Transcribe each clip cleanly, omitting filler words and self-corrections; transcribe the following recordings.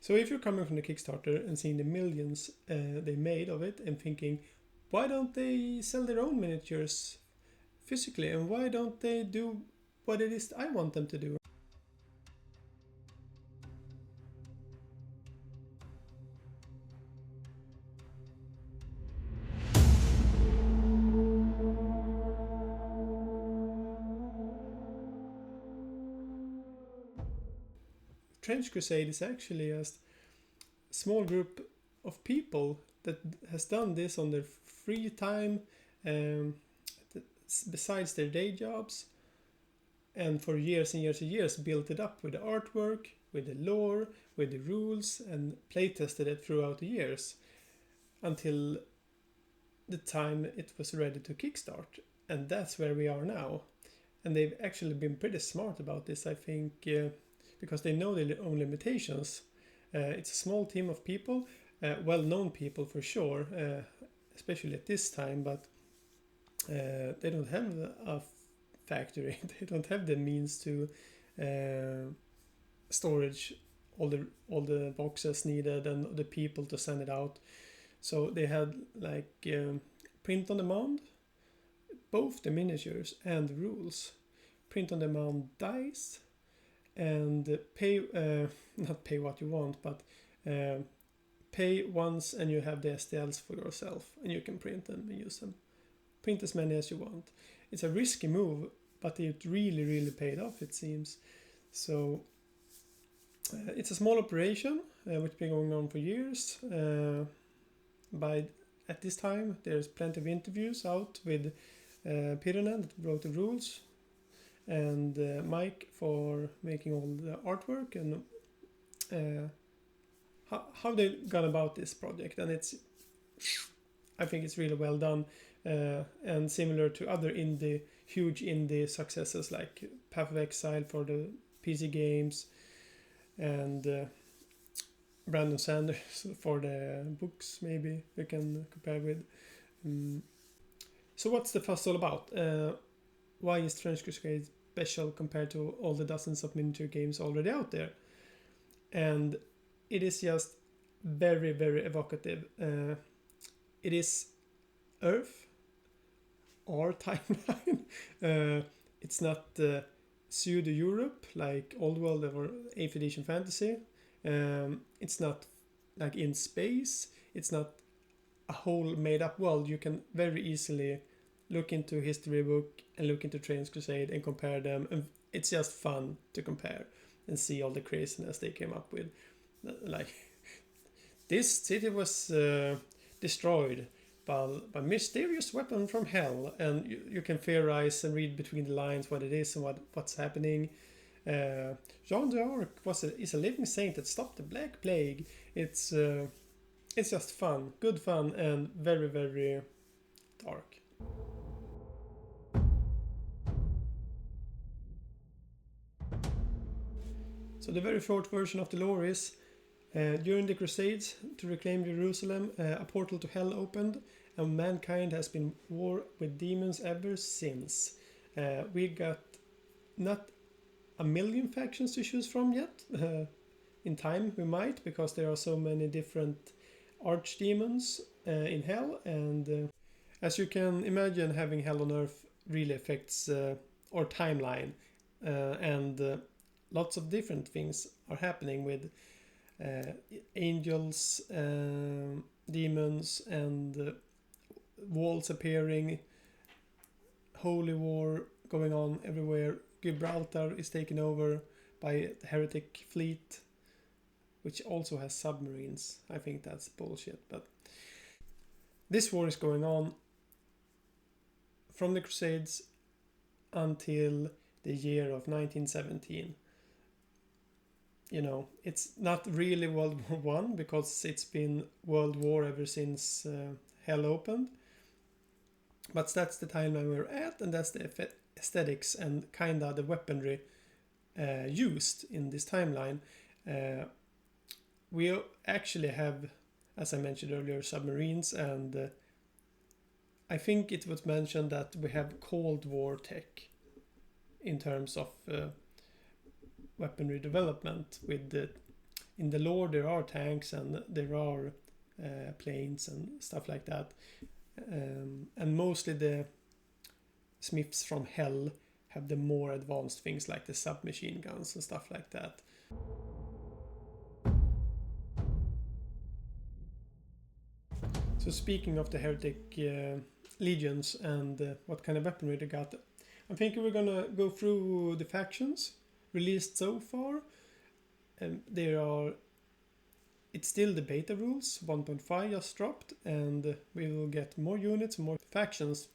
So if you're coming from the Kickstarter and seeing the millions they made of it and thinking, why don't they sell their own miniatures physically, and why don't they do what it is I want them to do? Trench Crusade is actually a small group of people that has done this on their free time, besides their day jobs, and for years and years and years built it up with the artwork, with the lore, with the rules, and playtested it throughout the years until the time it was ready to kickstart. And that's where we are now. And they've actually been pretty smart about this, I think, because they know their own limitations. It's a small team of people, well-known people for sure, especially at this time, but they don't have a factory. They don't have the means to storage all the boxes needed and the people to send it out. So they had like print on demand, both the miniatures and the rules. Print on demand dice, and pay, not pay what you want, but pay once and you have the STLs for yourself and you can print them and use them. Print as many as you want. It's a risky move, but it really paid off, it seems. So it's a small operation which has been going on for years. At this time there's plenty of interviews out with Pirinen that wrote the rules, and Mike for making all the artwork, and how they've gone about this project. And I think it's really well done, and similar to other huge indie successes like Path of Exile for the PC games, and Brandon Sanders for the books, maybe we can compare with. So what's the fuss all about? Why is Trench Crusade special compared to all the dozens of miniature games already out there? And it is just very evocative. It is Earth, our timeline. It's not pseudo Europe like Old World or 8th edition fantasy. It's not like in space. It's not a whole made up world. You can very easily look into history book and look into Trench Crusade and compare them, and it's just fun to compare and see all the craziness they came up with. Like, this city was destroyed by mysterious weapon from hell, and you can theorize and read between the lines what it is and what's happening. Jean d'Arc is a living saint that stopped the Black Plague. It's just fun, good fun, and very dark. So the very short version of the lore is, during the Crusades to reclaim Jerusalem, a portal to hell opened, and mankind has been war with demons ever since. We got not a million factions to choose from yet. In time we might, because there are so many different archdemons in hell, and as you can imagine, having hell on earth really affects our timeline, and lots of different things are happening with angels, demons, and walls appearing, holy war going on everywhere. Gibraltar is taken over by the heretic fleet, which also has submarines. I think that's bullshit, but this war is going on from the Crusades until the year of 1917. You know, it's not really World War One, because it's been World War ever since hell opened. But that's the timeline we're at, and that's the aesthetics and kinda the weaponry used in this timeline. We actually have, as I mentioned earlier, submarines, and I think it was mentioned that we have Cold War tech in terms of weaponry development, with the in the lore there are tanks and there are planes and stuff like that. And mostly the smiths from Hell have the more advanced things like the submachine guns and stuff like that. So speaking of the heretic legions and what kind of weaponry they got, I'm thinking we're gonna go through the factions released so far. And it's still the beta rules, 1.5 just dropped, and we will get more units, more factions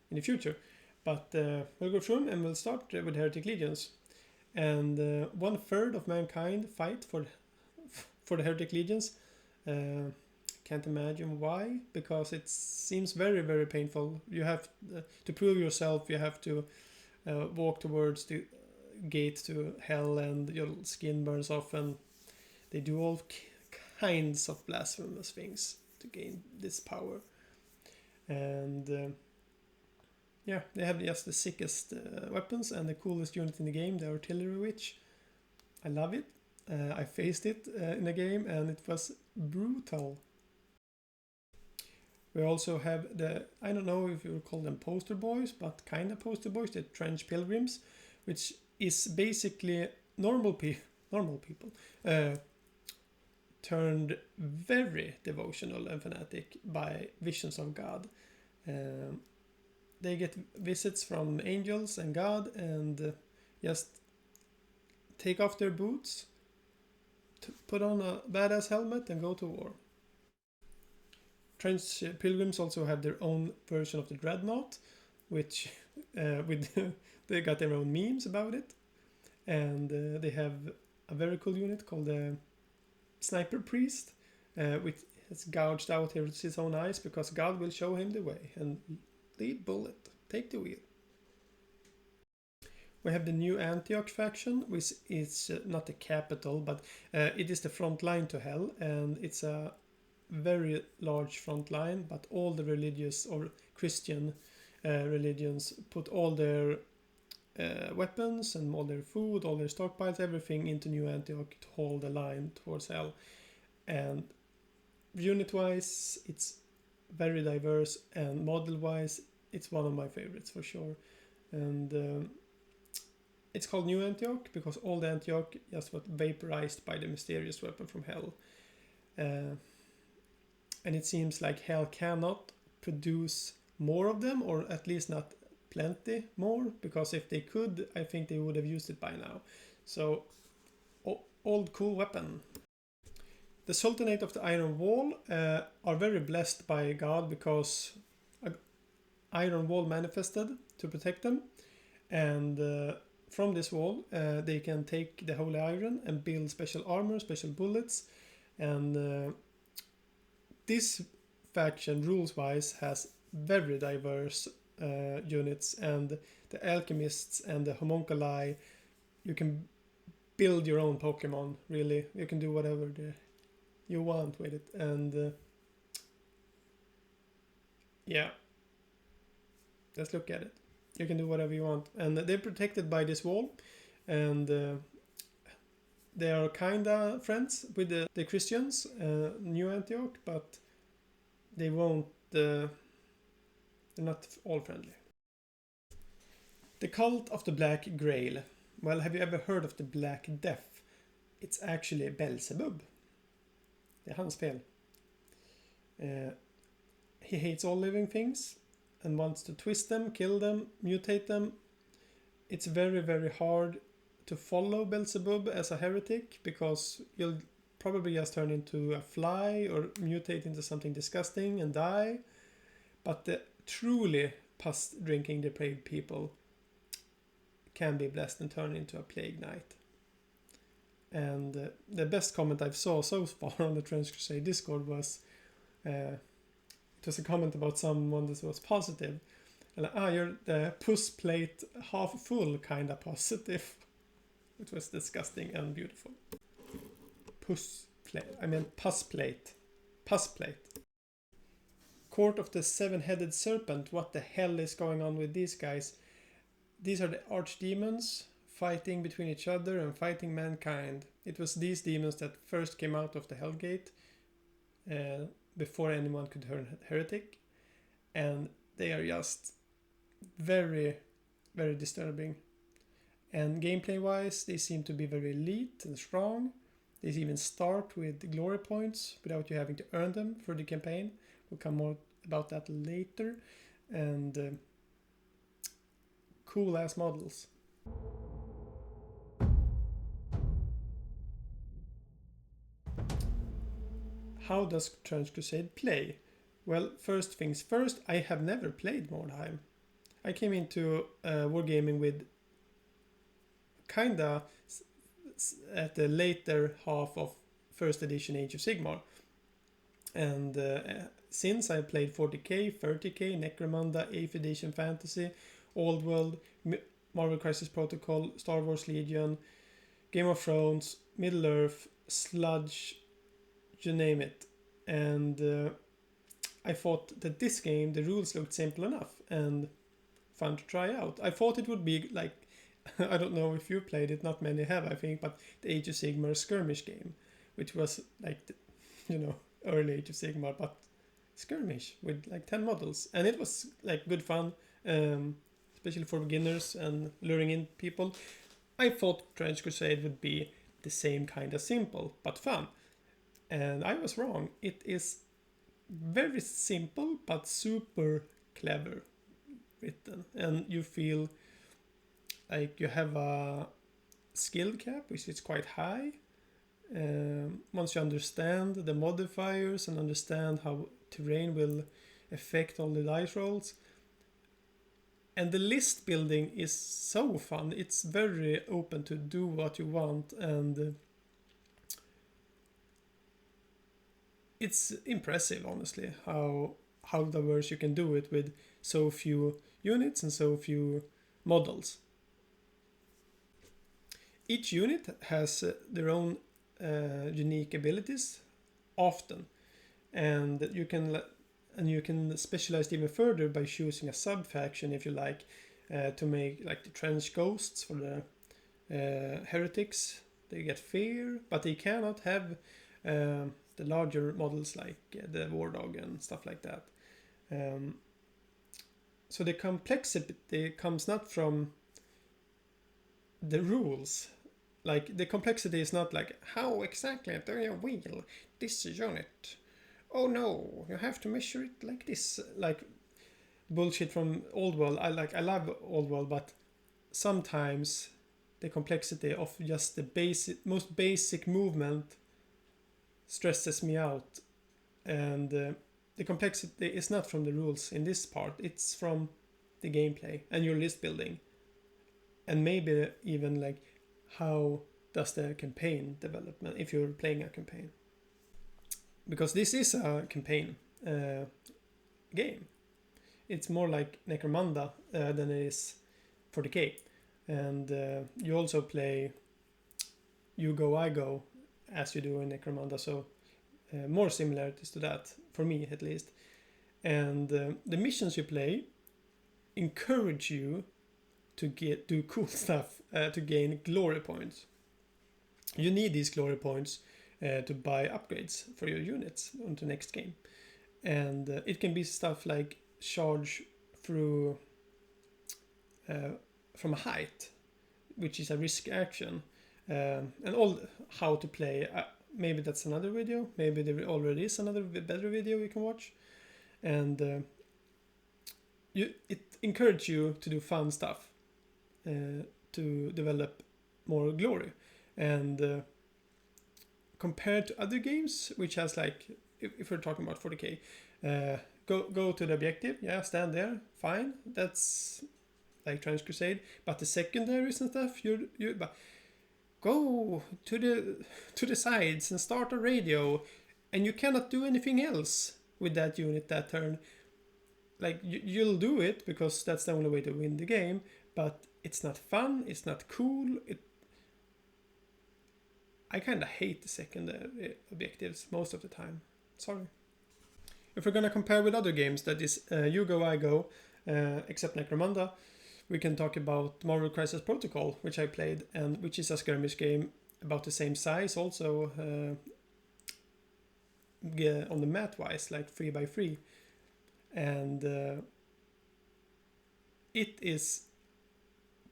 in the future. But we'll go through them and we'll start with Heretic Legions. And 1/3 of mankind fight for the Heretic Legions. Can't imagine why, because it seems very, very painful. You have to prove yourself, you have to walk towards the gate to hell and your skin burns off, and they do all kinds of blasphemous things to gain this power. And yeah, they have just the sickest weapons and the coolest unit in the game, the Artillery Witch. I love it. I faced it in the game and it was brutal. We also have I don't know if you would call them poster boys, but kind of poster boys, the Trench Pilgrims, which is basically normal people turned very devotional and fanatic by visions of God. They get visits from angels and God and just take off their boots, put on a badass helmet and go to war. Trench Pilgrims also have their own version of the Dreadnought, which they got their own memes about it. And they have a very cool unit called the Sniper Priest, which has gouged out his own eyes because God will show him the way. And lead bullet, take the wheel. We have the new Antioch faction, which is not the capital, but it is the front line to hell, and it's a very large front line, but all the religious or Christian religions put all their weapons and all their food, all their stockpiles, everything into New Antioch to hold the line towards hell. And unit-wise, it's very diverse, and model-wise, it's one of my favorites for sure. And it's called New Antioch because old Antioch just got vaporized by the mysterious weapon from hell. And it seems like hell cannot produce more of them, or at least not plenty more, because if they could, I think they would have used it by now. So, old cool weapon. The Sultanate of the Iron Wall are very blessed by God because an iron wall manifested to protect them, and from this wall they can take the holy iron and build special armor, special bullets, and this faction rules-wise has very diverse units, and the alchemists and the homunculi, you can build your own Pokemon, really. You can do whatever you want with it, and yeah, let's look at it. You can do whatever you want, and they're protected by this wall, and they are kinda friends with the Christians, New Antioch, but they won't. They're not all friendly. The Cult of the Black Grail. Well, have you ever heard of the Black Death? It's actually Beelzebub. Det är hans fel. He hates all living things and wants to twist them, kill them, mutate them. It's very, very hard to follow Beelzebub as a heretic because you'll probably just turn into a fly or mutate into something disgusting and die. But the truly pus-drinking depraved people can be blessed and turn into a plague knight. And the best comment I've saw so far on the Trench Crusade Discord was it was a comment about someone that was positive. Like, you're the puss plate half full kind of positive. It was disgusting and beautiful. Puss plate. I mean pus plate. Pus plate. Court of the Seven-Headed Serpent. What the hell is going on with these guys? These are the archdemons fighting between each other and fighting mankind. It was these demons that first came out of the Hellgate before anyone could turn heretic, and they are just very, very disturbing. And gameplay wise, they seem to be very elite and strong. They even start with glory points without you having to earn them for the campaign. We'll come more about that later. And cool ass models. How does Trench Crusade play? Well, first things first, I have never played Mordheim. I came into wargaming with kinda at the later half of first edition Age of Sigmar. And since I played 40k, 30k, Necromunda, 8th edition Fantasy, Old World, Marvel Crisis Protocol, Star Wars Legion, Game of Thrones, Middle Earth, Sludge, you name it. And I thought that this game, the rules looked simple enough and fun to try out. I thought it would be like, I don't know if you played it, not many have I think, but the Age of Sigmar skirmish game, which was like, early Age of Sigmar, but skirmish with like 10 models. And it was like good fun, especially for beginners and luring in people. I thought Trench Crusade would be the same kind of simple, but fun. And I was wrong. It is very simple, but super clever written. And you feel like you have a skill cap, which is quite high. Once you understand the modifiers and understand how terrain will affect all the dice rolls. And the list building is so fun. It's very open to do what you want, and it's impressive, honestly, how diverse you can do it with so few units and so few models. Each unit has their own unique abilities, often, and you can specialize even further by choosing a sub-faction if you like, to make like the trench ghosts for the heretics. They get fear, but they cannot have the larger models like the war dog and stuff like that. So the complexity comes not from the rules. Like, the complexity is not like, how exactly do you wheel this unit? Oh no, you have to measure it like this. Like bullshit from Old World. I love Old World, but sometimes the complexity of just the most basic movement stresses me out. And the complexity is not from the rules in this part. It's from the gameplay and your list building. And maybe even like, how does the campaign development if you're playing a campaign? Because this is a campaign game. It's more like Necromunda than it is 40k. And you also play You Go, I Go as you do in Necromunda. So more similarities to that, for me at least. And the missions you play encourage you to do cool stuff to gain glory points. You need these glory points to buy upgrades for your units on the next game. And it can be stuff like charge through from a height, which is a risk action. And all how to play. Maybe that's another video. Maybe there already is another better video you can watch. And it encourages you to do fun stuff. To develop more glory. And compared to other games, which has like, if we're talking about 40k, go to the objective, yeah, stand there, fine, that's like Trench Crusade. But the secondaries and stuff, you go to the sides and start a radio, and you cannot do anything else with that unit that turn. Like, you'll do it because that's the only way to win the game, but it's not fun, it's not cool. I kind of hate the secondary objectives most of the time. Sorry. If we're gonna compare with other games, that is You Go, I Go, except Necromunda, we can talk about Marvel Crisis Protocol, which I played, and which is a skirmish game about the same size, also on the mat wise, like 3x3, and it is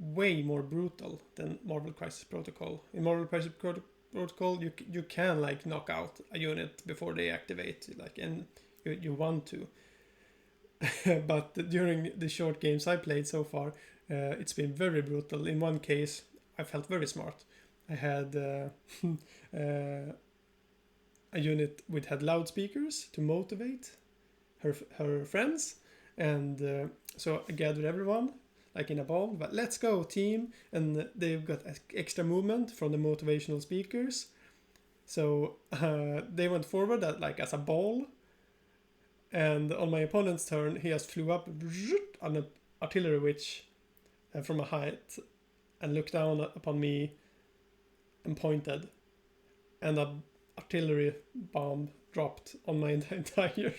way more brutal than Marvel Crisis Protocol. In Marvel Crisis Protocol, you can like knock out a unit before they activate, like, and you want to. But during the short games I played so far, it's been very brutal. In one case, I felt very smart. I had a unit which had loudspeakers to motivate her friends, and so I gathered everyone like in a ball, but let's go team, and they've got extra movement from the motivational speakers, so they went forward like as a ball, and on my opponent's turn he just flew up on an artillery witch from a height and looked down upon me and pointed, and a artillery bomb dropped on my entire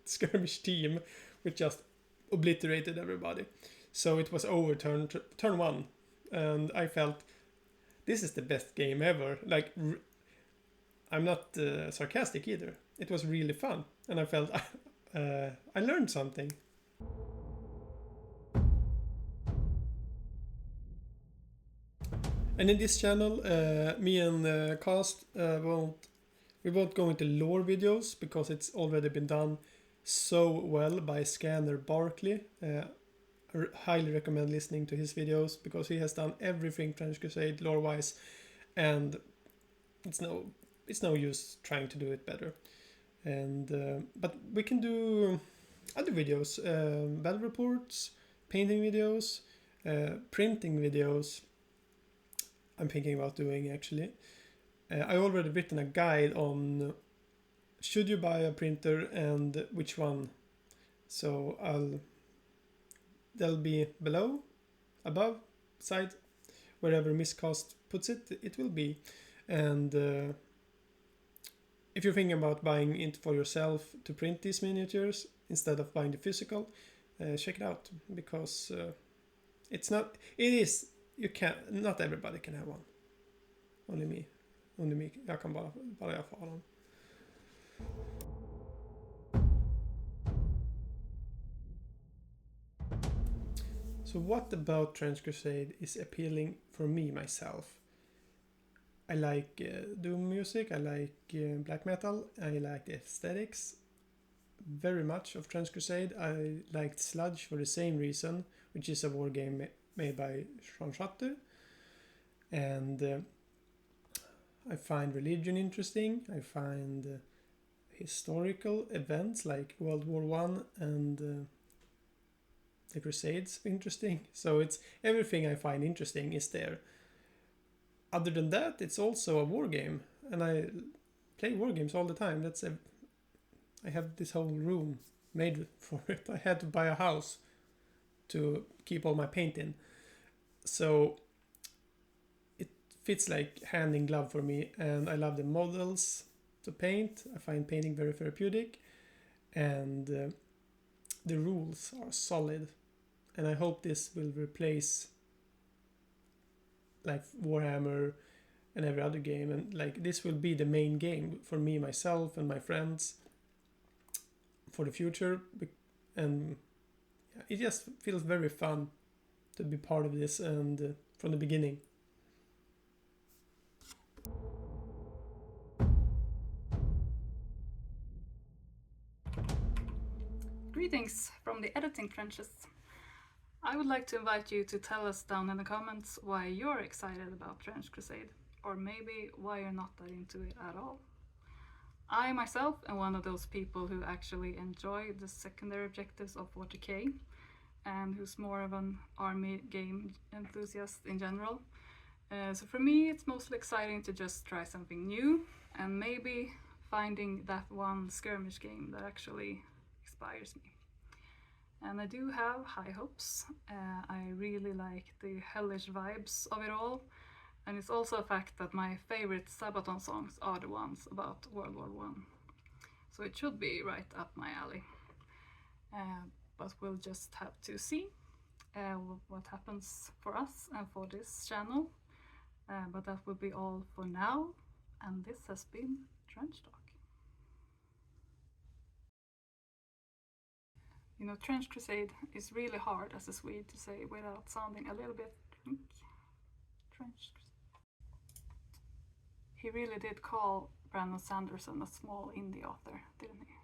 skirmish team, which just obliterated everybody. So it was over turn 1, and I felt this is the best game ever. Like, I'm not sarcastic either. It was really fun, and I felt I learned something. And in this channel, me and Cast we won't go into lore videos because it's already been done so well by Scanner Barkley. I highly recommend listening to his videos because he has done everything French Crusade lore wise, and it's no use trying to do it better. And but we can do other videos, battle reports, painting videos, printing videos. I'm thinking about doing actually. I already written a guide on should you buy a printer and which one. So they'll be below, above, side, wherever Miss Cast puts it, it will be. And if you're thinking about buying it for yourself to print these miniatures instead of buying the physical, check it out, because not everybody can have one. Only me. Jag kan bara jag får ha dem. So what about French Crusade is appealing for me myself? I like doom music, I like black metal, I like the aesthetics very much of French Crusade. I liked Sludge for the same reason, which is a war game made by Sean Shutter. And I find religion interesting. I find historical events like World War One and the Crusades interesting. So it's everything I find interesting is there. Other than that, it's also a war game, and I play war games all the time. I have this whole room made for it. I had to buy a house to keep all my paint in. So it fits like hand in glove for me, and I love the models to paint. I find painting very therapeutic, and the rules are solid, and I hope this will replace like Warhammer and every other game, and like this will be the main game for me, myself, and my friends for the future. And it just feels very fun to be part of this, and from the beginning. Greetings from the editing trenches. I would like to invite you to tell us down in the comments why you're excited about French Crusade, or maybe why you're not that into it at all. I myself am one of those people who actually enjoy the secondary objectives of 40k, and who's more of an army game enthusiast in general. So for me, it's mostly exciting to just try something new, and maybe finding that one skirmish game that actually inspires me. And I do have high hopes. I really like the hellish vibes of it all, and it's also a fact that my favorite Sabaton songs are the ones about World War One. So it should be right up my alley. But we'll just have to see. what happens for us and for this channel. But that will be all for now, and this has been Trench Talk. You know, Trench Crusade is really hard as a Swede to say without sounding a little bit Trench Crusade. He really did call Brandon Sanderson a small indie author, didn't he?